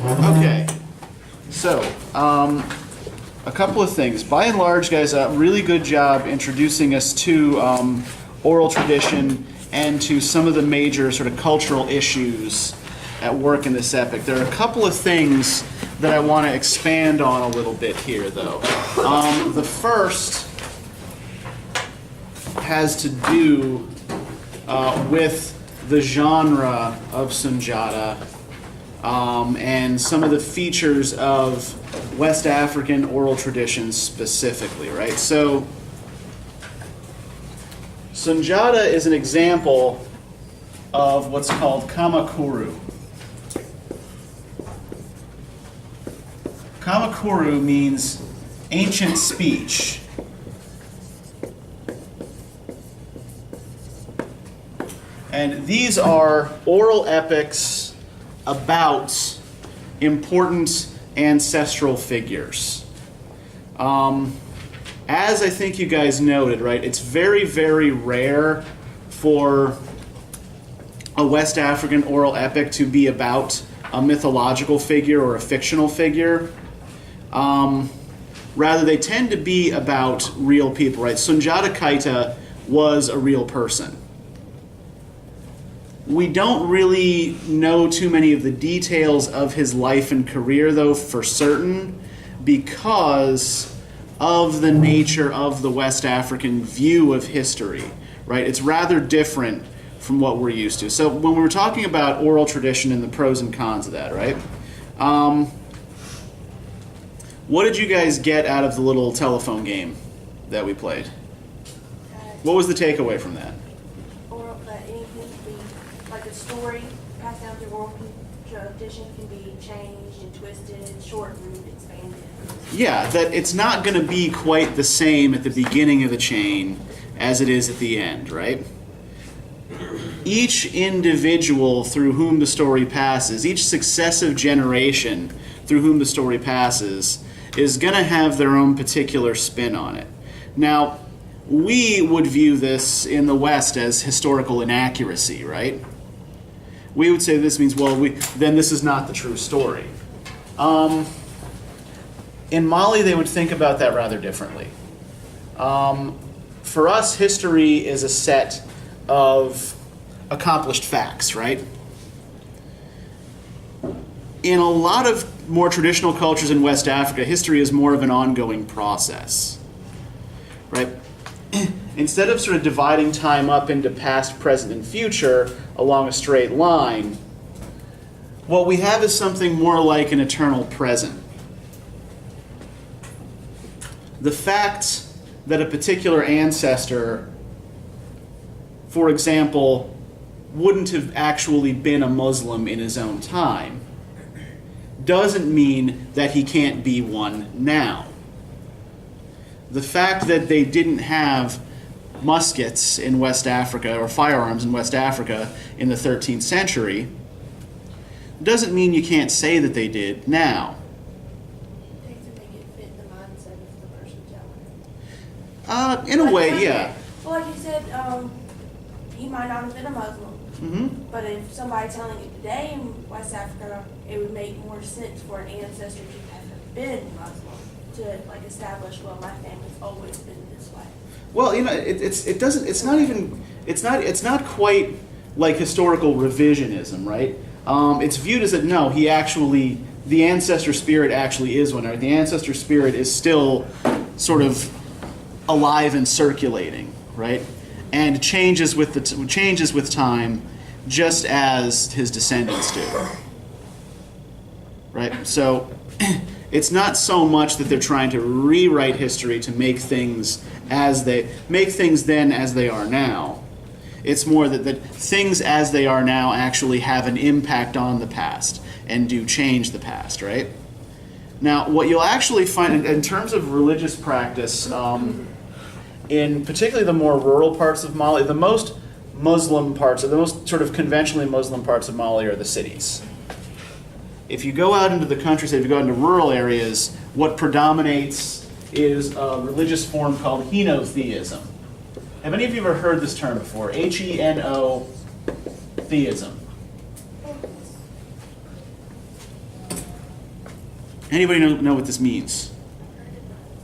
Okay, so a couple of things. By and large, guys, a really good job introducing us to oral tradition and to some of the major sort of cultural issues at work in this epic. There are a couple of things that I want to expand on a little bit here, though. The first has to do with the genre of Sunjata and some of the features of West African oral traditions specifically, right? So, Sunjata is an example of what's called kamakuru. Kamakuru means ancient speech. And these are oral epics about important ancestral figures. As I think you guys noted, right, it's very, very rare for a West African oral epic to be about a mythological figure or a fictional figure. Rather, they tend to be about real people, right? Sunjata Kaita was a real person. We don't really know too many of the details of his life and career, though, for certain, because of the nature of the West African view of history, right? It's rather different from what we're used to. So when we were talking about oral tradition and the pros and cons of that, right? What did you guys get out of the little telephone game that we played? What was the takeaway from that? Oral, that anything can be, like a story passed down through oral tradition can be changed and twisted, shortened, expanded. Yeah, that it's not going to be quite the same at the beginning of the chain as it is at the end, right? Each individual through whom the story passes, each successive generation through whom the story passes, is going to have their own particular spin on it. Now, we would view this in the West as historical inaccuracy, right? We would say this means, well, then this is not the true story. In Mali, they would think about that rather differently. For us, history is a set of accomplished facts, right? In a lot of more traditional cultures in West Africa, history is more of an ongoing process, right? Instead of sort of dividing time up into past, present, and future along a straight line, what we have is something more like an eternal present. The fact that a particular ancestor, for example, wouldn't have actually been a Muslim in his own time doesn't mean that he can't be one now. The fact that they didn't have muskets in West Africa or firearms in West Africa in the 13th century doesn't mean you can't say that they did now. It takes to make it fit the mindset of the person telling it. In a way, yeah. Well, like you said, he might not have been a Muslim. Mm-hmm. But if somebody telling it today in West Africa, it would make more sense for an ancestor to have been Muslim to like establish, well, my family's always been this way. Well, you know, it's not quite like historical revisionism, right? It's viewed as that no, the ancestor spirit actually is one. Right? The ancestor spirit is still sort of alive and circulating, right? And changes with time, just as his descendants do, right? So it's not so much that they're trying to rewrite history to make things then as they are now. It's more that things as they are now actually have an impact on the past and do change the past, right? Now, what you'll actually find in terms of religious practice, in particularly the more rural parts of Mali, the most Muslim parts, or the most sort of conventionally Muslim parts of Mali are the cities. If you go out into the countryside, if you go out into rural areas, what predominates is a religious form called Heno Theism. Have any of you ever heard this term before? Heno Theism. Anybody know what this means?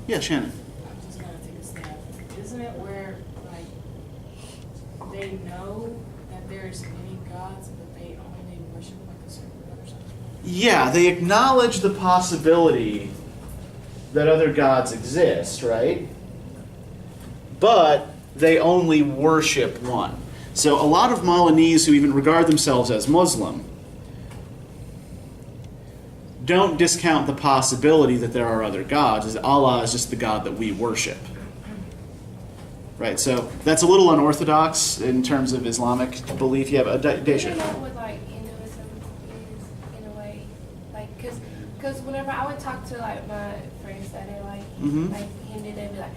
Yeah, Shannon. I'm just gonna take a stab. Isn't it where like they know that there's many gods, but they only worship like a certain god or something? Yeah, they acknowledge the possibility that other gods exist, right? But they only worship one. So a lot of Malinese who even regard themselves as Muslim don't discount the possibility that there are other gods, as Allah is just the God that we worship. Right, so that's a little unorthodox in terms of Islamic belief. You have a Daisha. You know what like Hinduism is in a way, like because whenever I would talk to like my friends that are like Hindu, they'd be like,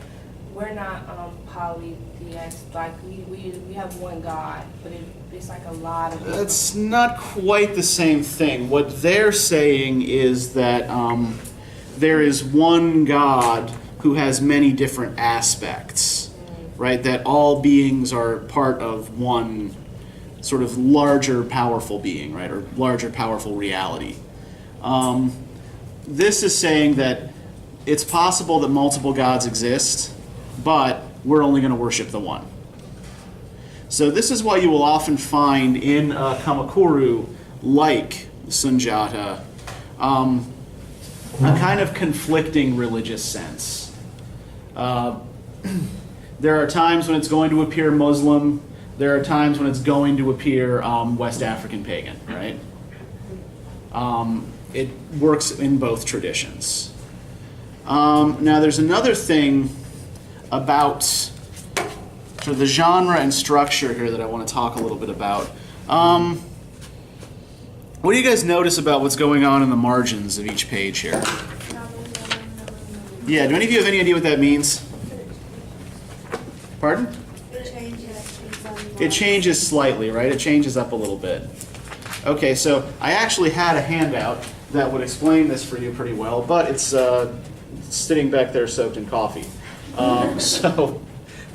we're not polytheist. Like we have one God, but it's like a lot of. That's not quite the same thing. What they're saying is that there is one God who has many different aspects, right? That all beings are part of one sort of larger, powerful being, right? Or larger, powerful reality. This is saying that it's possible that multiple gods exist, but we're only going to worship the one. So this is why you will often find in Kamakuru, like Sunjata, a kind of conflicting religious sense. There are times when it's going to appear Muslim. There are times when it's going to appear West African pagan, right? It works in both traditions. Now there's another thing about sort of the genre and structure here that I want to talk a little bit about. What do you guys notice about what's going on in the margins of each page here? Yeah, do any of you have any idea what that means? Pardon? It changes slightly, right? It changes up a little bit. Okay, so I actually had a handout that would explain this for you pretty well, but it's sitting back there soaked in coffee. So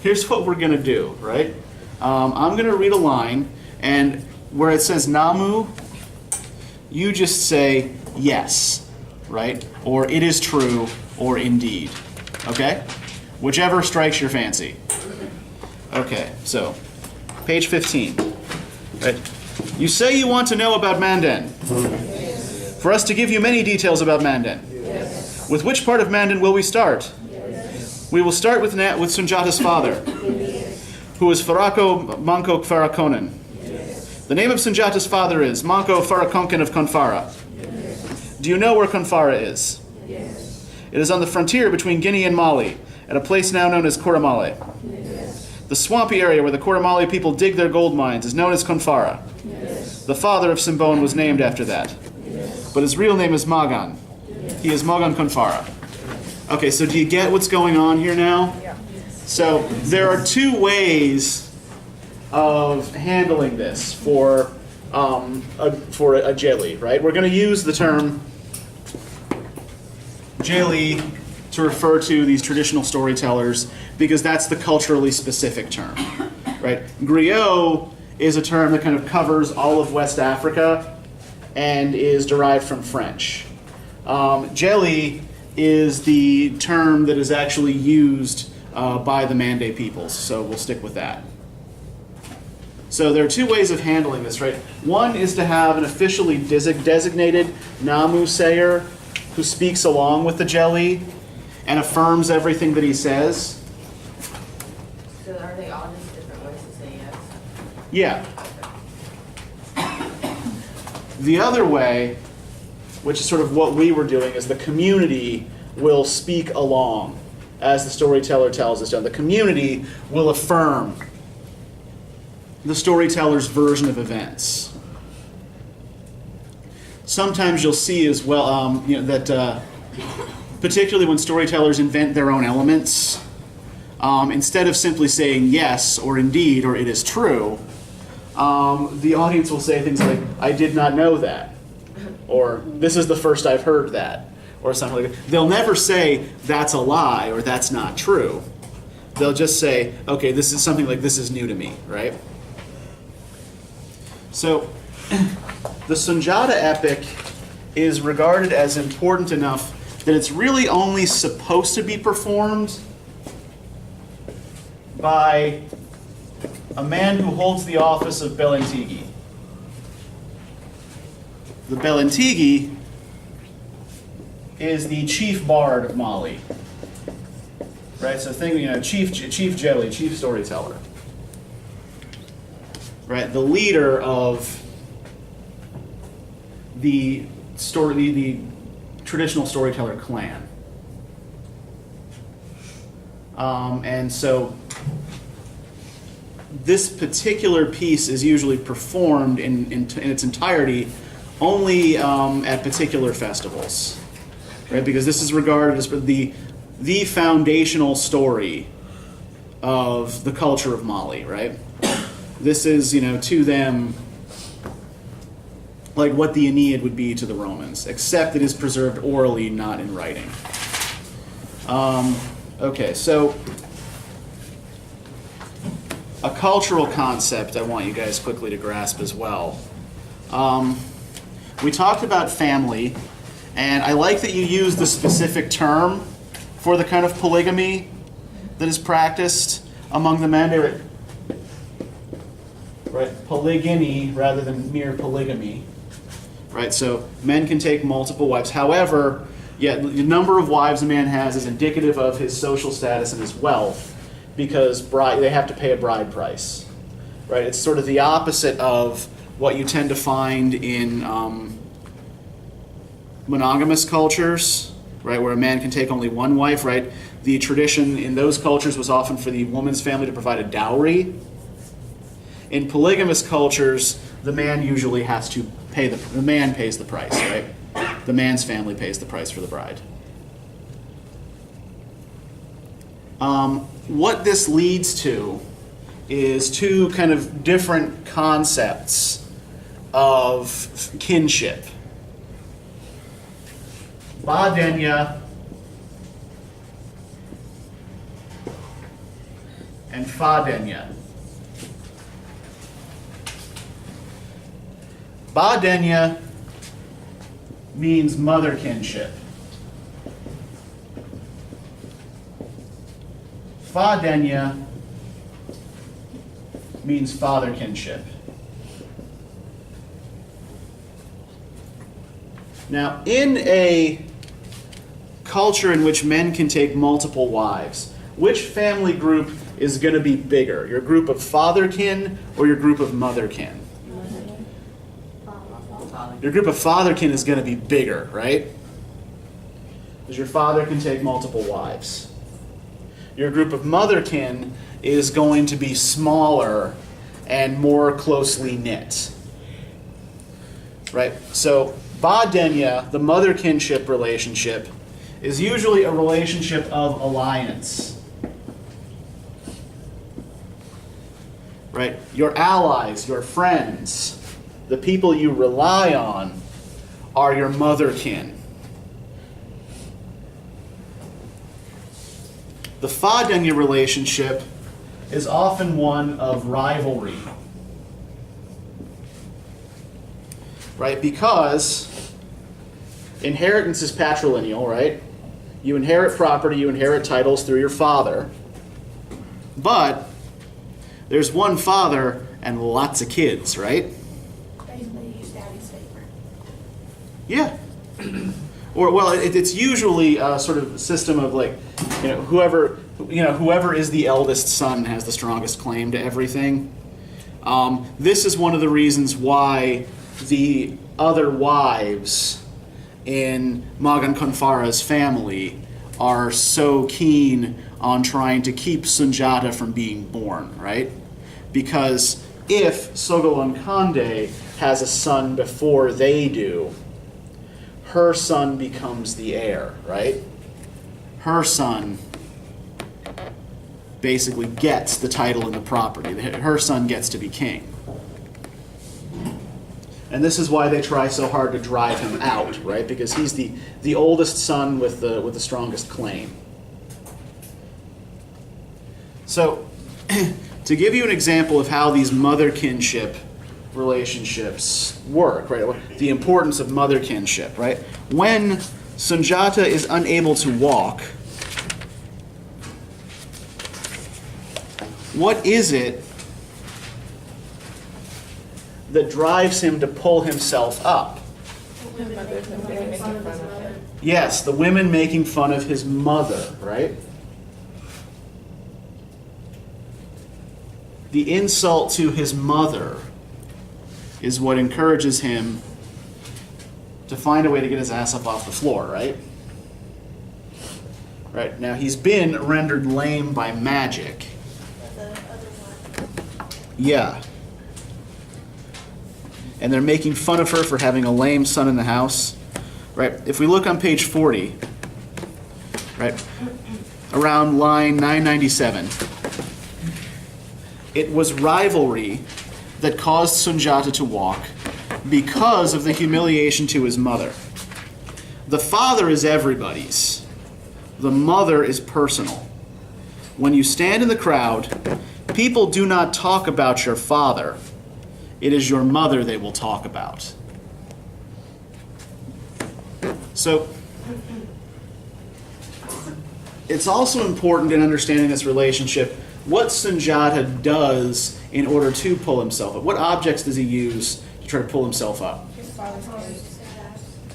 here's what we're going to do, right? I'm going to read a line, and where it says Namu, you just say yes, right? Or it is true, or indeed. Okay? Whichever strikes your fancy. Okay, so page 15. Right. You say you want to know about Mandan. Yes. For us to give you many details about Mandan. Yes. With which part of Mandan will we start? Yes. We will start with Sunjata's father, who is Farako Manko Farakonen. Yes. The name of Sunjata's father is Manko Farakonken of Konfara. Yes. Do you know where Konfara is? Yes. It is on the frontier between Guinea and Mali, at a place now known as Koramale. Yes. The swampy area where the Koramale people dig their gold mines is known as Konfara. Yes. The father of Simbon was named after that. Yes. But his real name is Magan. Yes. He is Magan Konfara. Okay, so do you get what's going on here now? Yeah. So there are two ways of handling this for a jeli, right? We're going to use the term jeli to refer to these traditional storytellers because that's the culturally specific term, right? Griot is a term that kind of covers all of West Africa and is derived from French. Jeli is the term that is actually used by the Mande peoples, so we'll stick with that. So there are two ways of handling this, right? One is to have an officially designated Namu sayer who speaks along with the Jeli and affirms everything that he says. So are they all just different ways to say yes? Yeah. The other way, which is sort of what we were doing, is the community will speak along as the storyteller tells us. The community will affirm the storyteller's version of events. Sometimes you'll see as well that particularly when storytellers invent their own elements, instead of simply saying yes or indeed or it is true, the audience will say things like, I did not know that, or this is the first I've heard that, or something like that. They'll never say that's a lie or that's not true. They'll just say, okay, this is something like this is new to me, right? So the Sunjata epic is regarded as important enough that it's really only supposed to be performed by a man who holds the office of Belentigi. The Belentigi is the chief bard of Mali. Right, so think, chief jelly, chief storyteller. Right, the leader of the traditional storyteller clan. And so this particular piece is usually performed in its entirety only at particular festivals, right? Because this is regarded as the foundational story of the culture of Mali, right? This is, to them, like what the Aeneid would be to the Romans, except it is preserved orally, not in writing. Okay, so a cultural concept I want you guys quickly to grasp as well. We talked about family, and I like that you use the specific term for the kind of polygamy that is practiced among the men. Right, polygyny rather than mere polygamy. Right, so men can take multiple wives. However, the number of wives a man has is indicative of his social status and his wealth, because they have to pay a bride price. Right, it's sort of the opposite of what you tend to find in monogamous cultures, right, where a man can take only one wife. Right, the tradition in those cultures was often for the woman's family to provide a dowry. In polygamous cultures, the man usually has to pay the man pays the price, right? The man's family pays the price for the bride. What this leads to is two kind of different concepts of kinship. Badenya and Fadenya. Badenya means mother kinship. Fadenya means father kinship. Now, in a culture in which men can take multiple wives, which family group is going to be bigger? Your group of fatherkin or your group of motherkin? Your group of fatherkin is going to be bigger, right? Because your father can take multiple wives. Your group of motherkin is going to be smaller and more closely knit. Right? So, Badenya, the mother kinship relationship, is usually a relationship of alliance. Right? Your allies, your friends, the people you rely on are your motherkin. The Fadenya relationship is often one of rivalry. Right? Because inheritance is patrilineal, right? You inherit property, you inherit titles through your father. But there's one father and lots of kids, right? Basically, use daddy's favorite. Yeah. Or, well, it's usually a sort of system of like, whoever is the eldest son has the strongest claim to everything. This is one of the reasons why the other wives in Magan Konfara's family are so keen on trying to keep Sunjata from being born, right? Because if Sogolon Kande has a son before they do, her son becomes the heir, right? Her son basically gets the title and the property. Her son gets to be king. And this is why they try so hard to drive him out, right? Because he's the oldest son with the strongest claim. So, to give you an example of how these mother kinship relationships work, right? The importance of mother kinship, right? When Sunjata is unable to walk, what is it that drives him to pull himself up? Yes, the women making fun of his mother, right? The insult to his mother is what encourages him to find a way to get his ass up off the floor, right? Right, now he's been rendered lame by magic. The other one. Yeah. And they're making fun of her for having a lame son in the house. Right, if we look on page 40, right, around line 997, it was rivalry that caused Sunjata to walk because of the humiliation to his mother. The father is everybody's. The mother is personal. When you stand in the crowd, people do not talk about your father. It is your mother they will talk about. So, it's also important in understanding this relationship what Sunjata does in order to pull himself up. What objects does he use to try to pull himself up? His father's case.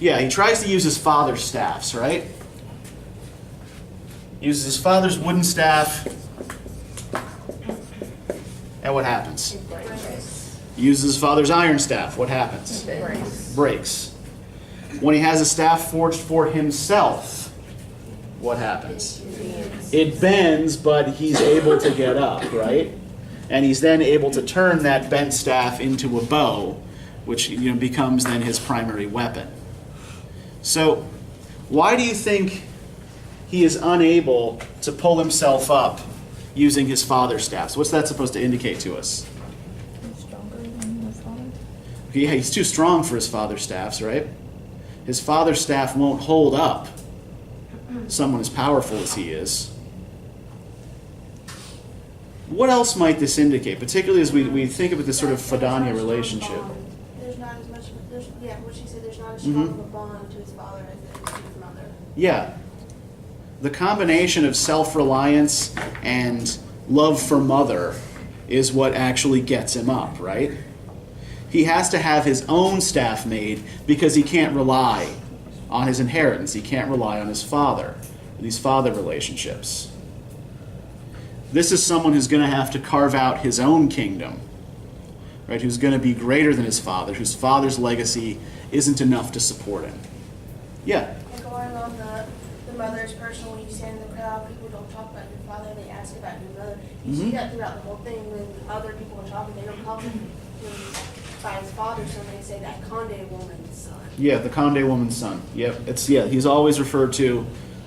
Yeah, he tries to use his father's staffs, right? Uses his father's wooden staff. And what happens? Uses his father's iron staff. What happens? Breaks. When he has a staff forged for himself, what happens? It bends, but he's able to get up, right? And he's then able to turn that bent staff into a bow, which becomes then his primary weapon. So, why do you think he is unable to pull himself up using his father's staffs? What's that supposed to indicate to us? He's stronger than his father. Yeah, he's too strong for his father's staffs, right? His father's staff won't hold up someone as powerful as he is. What else might this indicate, particularly as we think about this sort of Fadania relationship? There's not as much, what she said, there's not as strong of a bond to his father as there is to his mother. Yeah. The combination of self-reliance and love for mother is what actually gets him up, right? He has to have his own staff made because he can't rely on his inheritance. He can't rely on his father, these father relationships. This is someone who's going to have to carve out his own kingdom, right? Who's going to be greater than his father, whose father's legacy isn't enough to support him. Yeah? And going on the mother's personal, when you stand in the crowd, people don't talk about your father, they ask about your mother. You see that throughout the whole thing. When other people are talking, they don't call him by his father, so they say that Conde woman's son. Yeah, the Conde woman's son. Yep, he's always referred to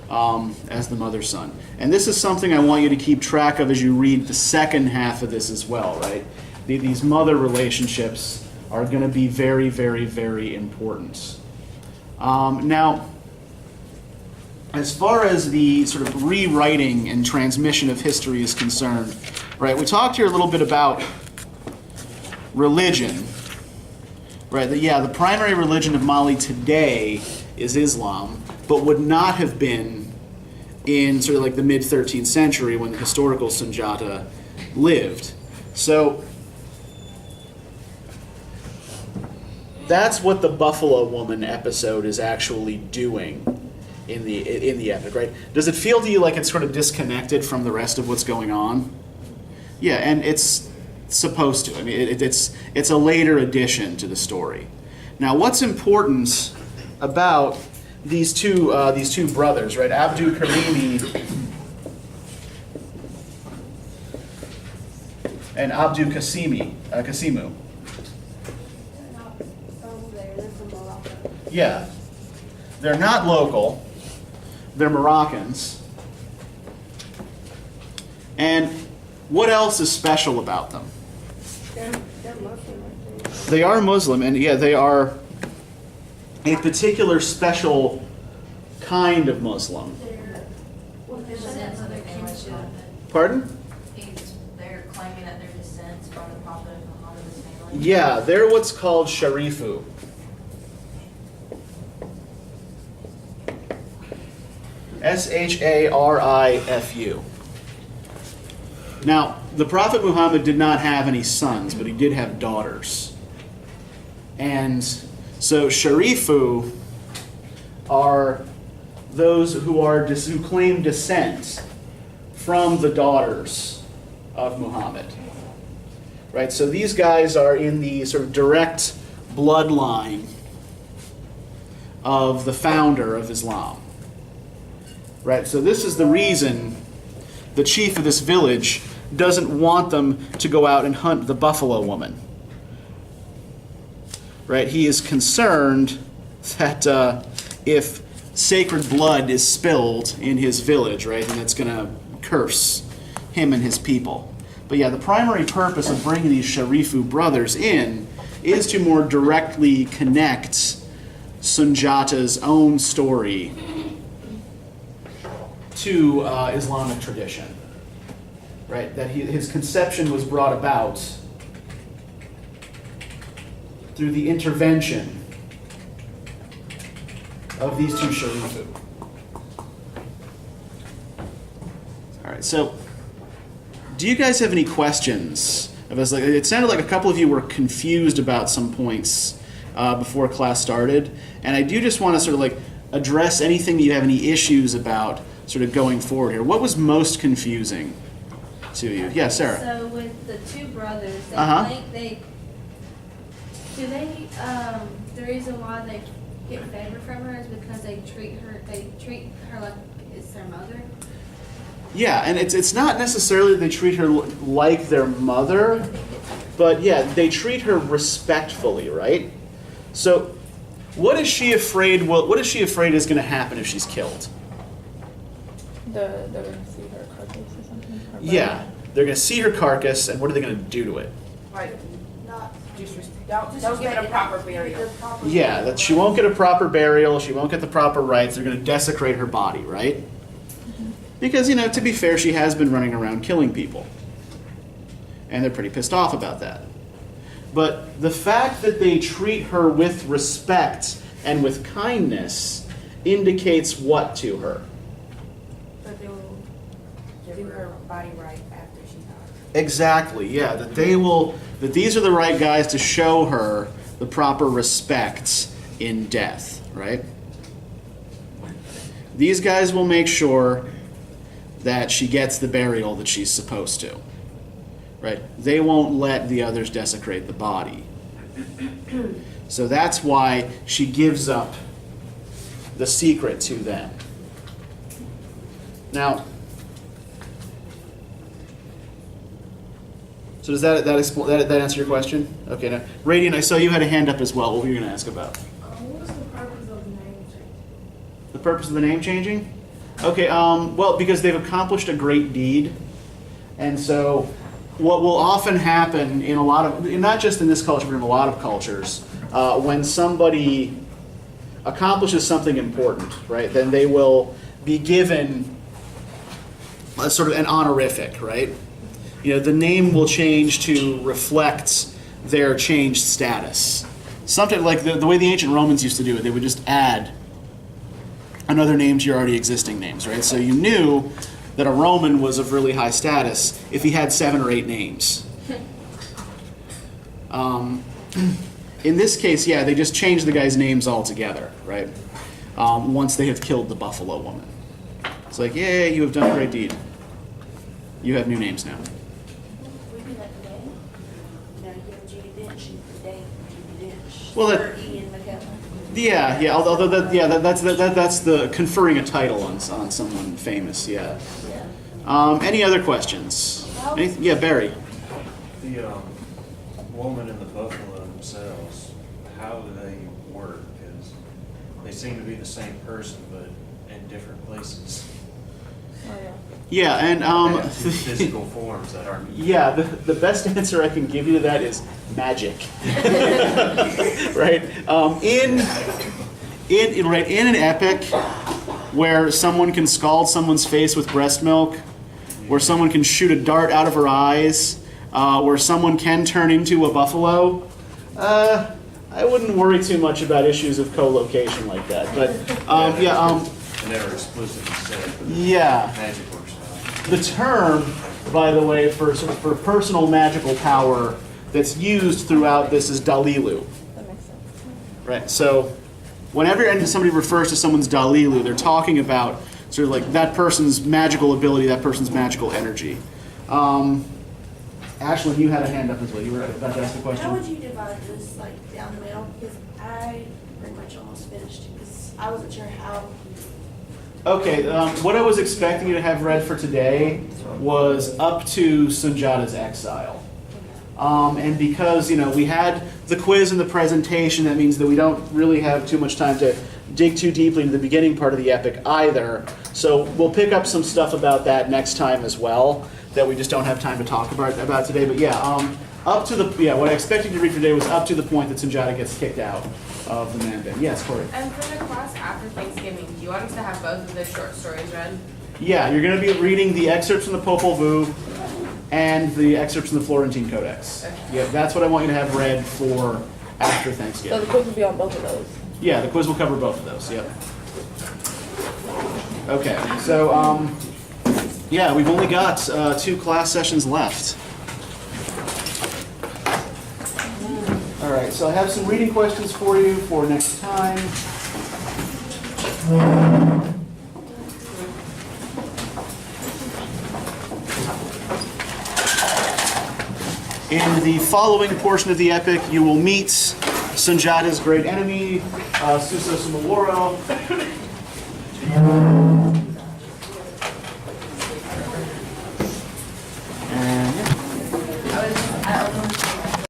as the mother's son. And this is something I want you to keep track of as you read the second half of this as well, right? These mother relationships are going to be very, very, very important. Now, as far as the sort of rewriting and transmission of history is concerned, right, we talked here a little bit about religion, right? The primary religion of Mali today is Islam, but would not have been in sort of like the mid-13th century when the historical Sunjata lived. So that's what the Buffalo Woman episode is actually doing in the epic, right? Does it feel to you like it's sort of disconnected from the rest of what's going on? Yeah, and it's supposed to. I mean, it's a later addition to the story. Now, what's important about these two brothers, right? Abdu Karimi and Abdu Kasimu. They're not from there, they're from Morocco. Yeah, they're not local. They're Moroccans. And what else is special about them? They're Muslim, I think. They are Muslim, and yeah, they are a particular special kind of Muslim. Pardon? They're claiming that they're descendants from the Prophet of Muhammad's family. Yeah, they're what's called sharifu. Sharifu. Now, the Prophet Muhammad did not have any sons, but he did have daughters. And so sharifu are those who claim descent from the daughters of Muhammad. Right? So these guys are in the sort of direct bloodline of the founder of Islam. Right? So this is the reason the chief of this village doesn't want them to go out and hunt the buffalo woman. Right? He is concerned that if sacred blood is spilled in his village, right, then it's going to curse him and his people. But yeah, the primary purpose of bringing these Sharifu brothers in is to more directly connect Sunjata's own story to Islamic tradition. Right? That his conception was brought about through the intervention of these two Sharifu. All right, so do you guys have any questions? It sounded like a couple of you were confused about some points before class started, and I do just want to sort of like address anything that you have any issues about sort of going forward here. What was most confusing to you? Yeah, Sarah. So with the two brothers, they think the reason why they get favor from her is because they treat her like it's their mother. Yeah, and it's not necessarily that they treat her like their mother, but yeah, they treat her respectfully, right? So, what is she afraid is going to happen if she's killed? They're gonna see her carcass or something. Her Yeah, they're going to see her carcass, and what are they going to do to it? Like, Not don't give it a proper burial. Yeah, that she won't get a proper burial, she won't get the proper rites, they're going to desecrate her body, right? Because, to be fair, she has been running around killing people. And they're pretty pissed off about that. But the fact that they treat her with respect and with kindness indicates what to her? But they will do her body right after she dies. Exactly, yeah. That these are the right guys to show her the proper respect in death, right? These guys will make sure that she gets the burial that she's supposed to. Right? They won't let the others desecrate the body. So that's why she gives up the secret to them. Now, so does that answer your question? Okay, now, Radiant, I saw you had a hand up as well. What were you going to ask about? What was the purpose of the name change? The purpose of the name changing? Okay, well, because they've accomplished a great deed. And so what will often happen in a lot of, not just in this culture, but in a lot of cultures, when somebody accomplishes something important, right, then they will be given a sort of an honorific, right? The name will change to reflect their changed status. Something like the way the ancient Romans used to do it, they would just add another name to your already existing names, right? So you knew that a Roman was of really high status if he had 7 or 8 names. In this case, yeah, they just changed the guy's names altogether, right? Once they have killed the buffalo woman. It's like, yay, you have done a great deed. You have new names now. We do that today. You give Judy Dench, she's the day Judy Dench. Well, Or Ian McKellen. Yeah. Although that's the conferring a title on someone famous. Yeah. Any other questions? Yeah, Barry. The woman and the buffalo themselves, how do they work? Because they seem to be the same person, but in different places. Oh, yeah. Yeah, and They have two physical forms that aren't. yeah, the best answer I can give you to that is magic. Right? In an epic where someone can scald someone's face with breast milk, where someone can shoot a dart out of her eyes, where someone can turn into a buffalo, I wouldn't worry too much about issues of co-location like that. But It never explicitly said, but yeah. magic works out. The term, by the way, for personal magical power that's used throughout this is Dalilu. That makes sense. Right. So whenever somebody refers to someone's Dalilu, they're talking about sort of like that person's magical ability, that person's magical energy. Ashlyn, you had a hand up as well. You were about to ask a question. How would you divide this like down the middle? Because I pretty much almost finished because I wasn't sure how. Okay, what I was expecting you to have read for today was up to Sunjata's exile. And because, we had the quiz and the presentation, that means that we don't really have too much time to dig too deeply into the beginning part of the epic either. So we'll pick up some stuff about that next time as well that we just don't have time to talk about today. But up to what I expected you to read for today was up to the point that Sunjata gets kicked out of the Manban. Yes, Corey. And for the class after Thanksgiving, do you want us to have both of the short stories read? Yeah, you're going to be reading the excerpts from the Popol Vuh and the excerpts from the Florentine Codex. Okay. Yeah, that's what I want you to have read for after So Thanksgiving. the quiz will be on both of those. Yeah, the quiz will cover both of those. Yep. Okay, so we've only got 2 class sessions left. All right, so I have some reading questions for you for next time. In the following portion of the epic, you will meet Sunjata's great enemy, Susa Sumaworo.